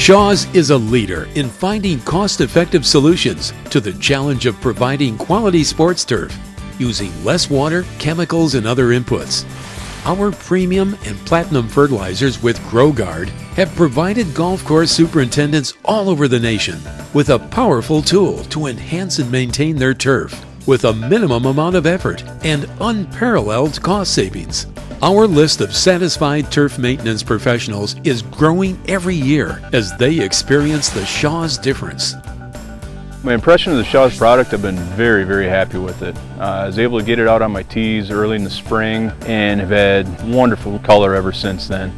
Shaw's is a leader in finding cost-effective solutions to the challenge of providing quality sports turf using less water, chemicals, and other inputs. Our premium and platinum fertilizers with GrowGuard have provided golf course superintendents all over the nation with a powerful tool to enhance and maintain their turf with a minimum amount of effort and unparalleled cost savings. Our list of satisfied turf maintenance professionals is growing every year as they experience the Shaw's difference. My impression of the Shaw's product, I've been very, very happy with it. I was able to get it out on my tees early in the spring and have had wonderful color ever since then.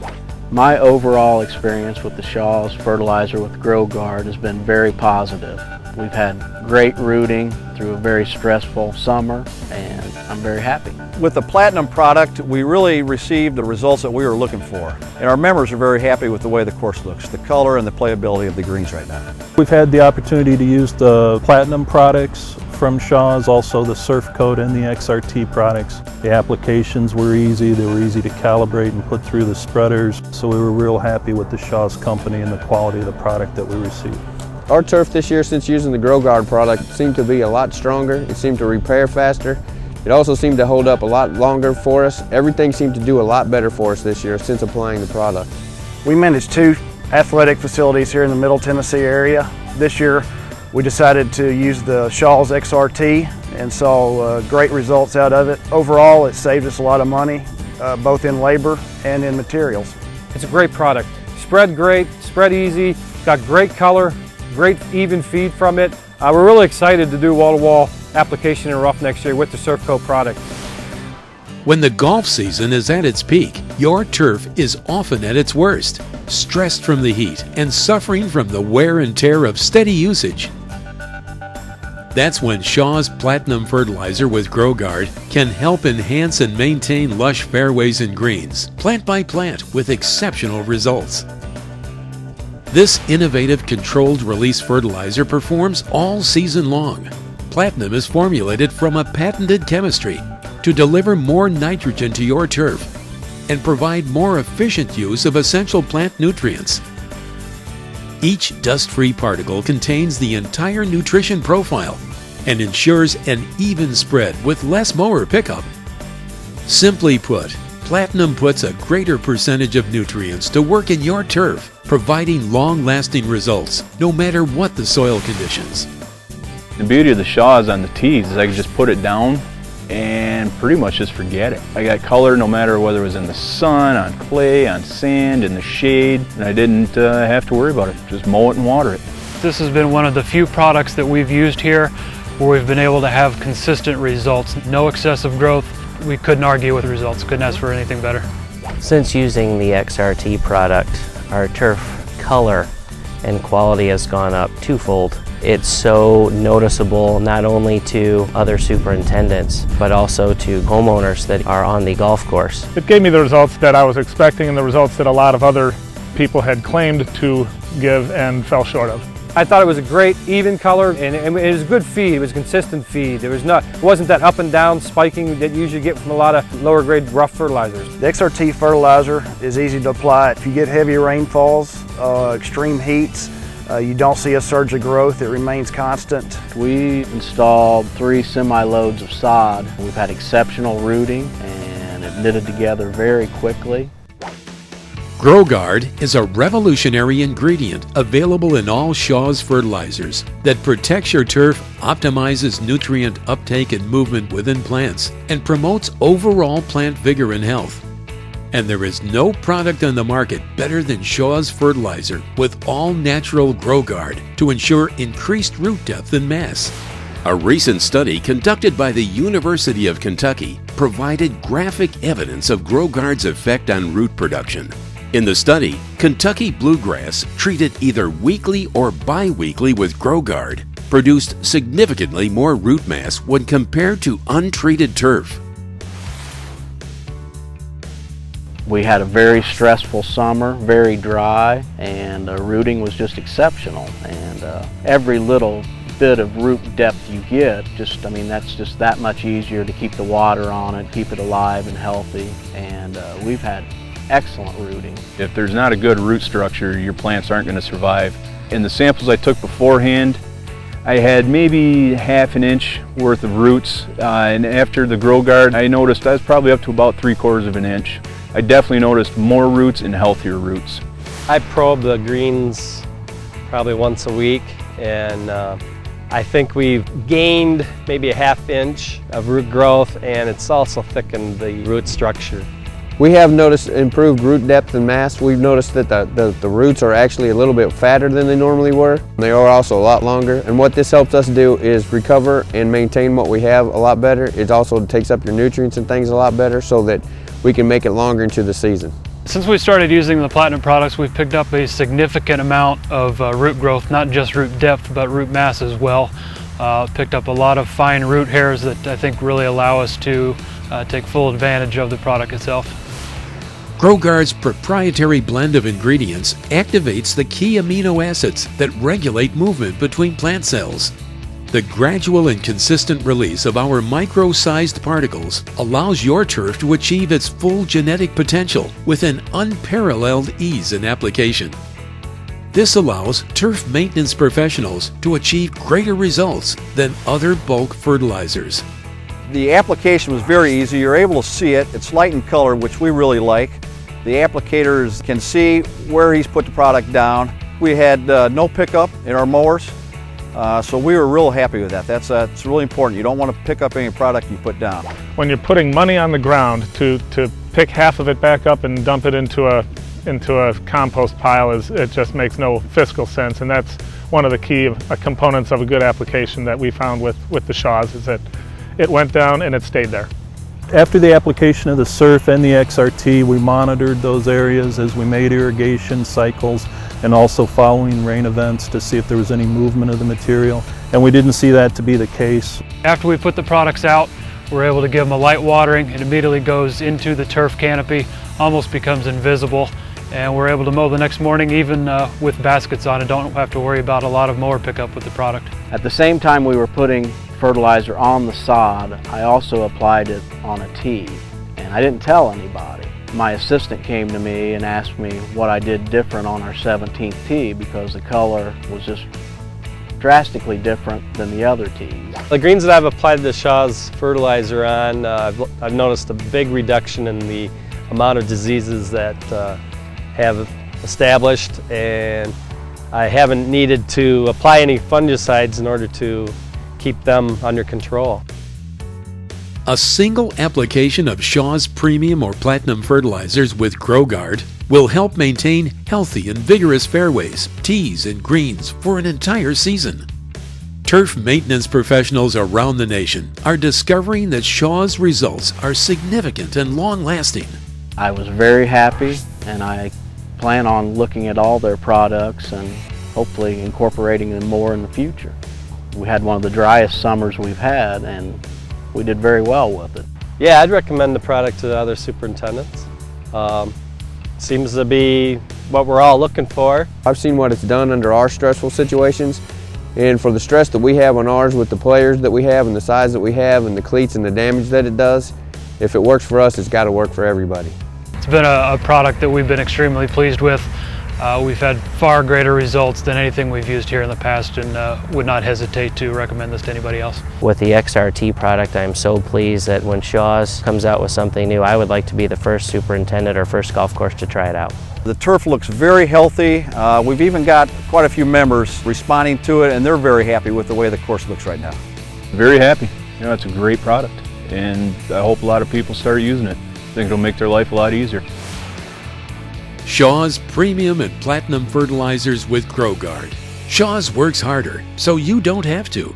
My overall experience with the Shaw's fertilizer with GrowGuard has been very positive. We've had great rooting through a very stressful summer, and I'm very happy. With the Platinum product, we really received the results that we were looking for. And our members are very happy with the way the course looks, the color and the playability of the greens right now. We've had the opportunity to use the Platinum products from Shaw's, also the Surf Coat and the XRT products. The applications were easy, they were easy to calibrate and put through the spreaders, so we were real happy with the Shaw's company and the quality of the product that we received. Our turf this year, since using the GrowGuard product, seemed to be a lot stronger. It seemed to repair faster. It also seemed to hold up a lot longer for us. Everything seemed to do a lot better for us this year since applying the product. We manage 2 athletic facilities here in the Middle Tennessee area. This year we decided to use the Shaw's XRT and saw great results out of it. Overall, it saved us a lot of money, both in labor and in materials. It's a great product. Spread great, spread easy, got great color, great even feed from it. We're really excited to do wall-to-wall application in rough next year with the Surf Coat product. When the golf season is at its peak, your turf is often at its worst, stressed from the heat and suffering from the wear and tear of steady usage. That's when Shaw's Platinum Fertilizer with GrowGuard can help enhance and maintain lush fairways and greens, plant by plant, with exceptional results. This innovative controlled release fertilizer performs all season long. Platinum is formulated from a patented chemistry to deliver more nitrogen to your turf and provide more efficient use of essential plant nutrients. Each dust-free particle contains the entire nutrition profile and ensures an even spread with less mower pickup. Simply put, Platinum puts a greater percentage of nutrients to work in your turf, providing long-lasting results no matter what the soil conditions. The beauty of the Shaw's on the tees is I can just put it down and pretty much just forget it. I got color no matter whether it was in the sun, on clay, on sand, in the shade, and I didn't have to worry about it. Just mow it and water it. This has been one of the few products that we've used here where we've been able to have consistent results. No excessive growth. We couldn't argue with the results. Couldn't ask for anything better. Since using the XRT product, our turf color and quality has gone up twofold. It's so noticeable not only to other superintendents, but also to homeowners that are on the golf course. It gave me the results that I was expecting and the results that a lot of other people had claimed to give and fell short of. I thought it was a great even color and it was good feed. It was consistent feed. It wasn't that up and down spiking that you usually get from a lot of lower grade rough fertilizers. The XRT fertilizer is easy to apply. If you get heavy rainfalls, extreme heats, you don't see a surge of growth. It remains constant. We installed 3 semi-loads of sod. We've had exceptional rooting and it knitted together very quickly. GrowGuard is a revolutionary ingredient available in all Shaw's fertilizers that protects your turf, optimizes nutrient uptake and movement within plants, and promotes overall plant vigor and health. And there is no product on the market better than Shaw's fertilizer with all-natural GrowGuard to ensure increased root depth and mass. A recent study conducted by the University of Kentucky provided graphic evidence of GrowGuard's effect on root production. In the study, Kentucky bluegrass treated either weekly or bi-weekly with GrowGuard produced significantly more root mass when compared to untreated turf. We had a very stressful summer, very dry, and rooting was just exceptional. And every little bit of root depth you get, that's just that much easier to keep the water on it, keep it alive and healthy. And we've had excellent rooting. If there's not a good root structure, your plants aren't going to survive. In the samples I took beforehand, I had maybe half an inch worth of roots, and after the Grow Guard, I noticed I was probably up to about 3/4 of an inch. I definitely noticed more roots and healthier roots. I probe the greens probably once a week, and I think we've gained maybe a half inch of root growth, and it's also thickened the root structure. We have noticed improved root depth and mass. We've noticed that the roots are actually a little bit fatter than they normally were. They are also a lot longer, and what this helps us do is recover and maintain what we have a lot better. It also takes up your nutrients and things a lot better so that we can make it longer into the season. Since we started using the Platinum products, we've picked up a significant amount of root growth, not just root depth, but root mass as well. Picked up a lot of fine root hairs that I think really allow us to take full advantage of the product itself. GrowGuard's proprietary blend of ingredients activates the key amino acids that regulate movement between plant cells. The gradual and consistent release of our micro-sized particles allows your turf to achieve its full genetic potential with an unparalleled ease in application. This allows turf maintenance professionals to achieve greater results than other bulk fertilizers. The application was very easy. You're able to see it. It's light in color, which we really like. The applicators can see where he's put the product down. We had no pickup in our mowers, so we were real happy with that. It's really important. You don't want to pick up any product you put down. When you're putting money on the ground, to pick half of it back up and dump it into a compost pile, it just makes no fiscal sense, and that's one of the key components of a good application that we found with the Shaws, is that it went down and it stayed there. After the application of the Surf and the XRT, we monitored those areas as we made irrigation cycles and also following rain events to see if there was any movement of the material, and we didn't see that to be the case. After we put the products out, we're able to give them a light watering. It immediately goes into the turf canopy, almost becomes invisible, and we're able to mow the next morning even with baskets on it. Don't have to worry about a lot of mower pickup with the product. At the same time we were putting fertilizer on the sod, I also applied it on a tee, and I didn't tell anybody. My assistant came to me and asked me what I did different on our 17th tee, because the color was just drastically different than the other tees. The greens that I've applied the Shaw's fertilizer on, I've noticed a big reduction in the amount of diseases that have established, and I haven't needed to apply any fungicides in order to keep them under control. A single application of Shaw's Premium or Platinum fertilizers with GrowGuard will help maintain healthy and vigorous fairways, tees, and greens for an entire season. Turf maintenance professionals around the nation are discovering that Shaw's results are significant and long-lasting. I was very happy, and I plan on looking at all their products and hopefully incorporating them more in the future. We had one of the driest summers we've had, and we did very well with it. Yeah, I'd recommend the product to the other superintendents. Seems to be what we're all looking for. I've seen what it's done under our stressful situations, and for the stress that we have on ours with the players that we have and the size that we have and the cleats and the damage that it does, if it works for us, it's got to work for everybody. It's been a product that we've been extremely pleased with. We've had far greater results than anything we've used here in the past, and would not hesitate to recommend this to anybody else. With the XRT product, I'm so pleased that when Shaw's comes out with something new, I would like to be the first superintendent or first golf course to try it out. The turf looks very healthy. We've even got quite a few members responding to it, and they're very happy with the way the course looks right now. Very happy. You know, it's a great product, and I hope a lot of people start using it. I think it'll make their life a lot easier. Shaw's Premium and Platinum fertilizers with GrowGuard. Shaw's works harder, so you don't have to.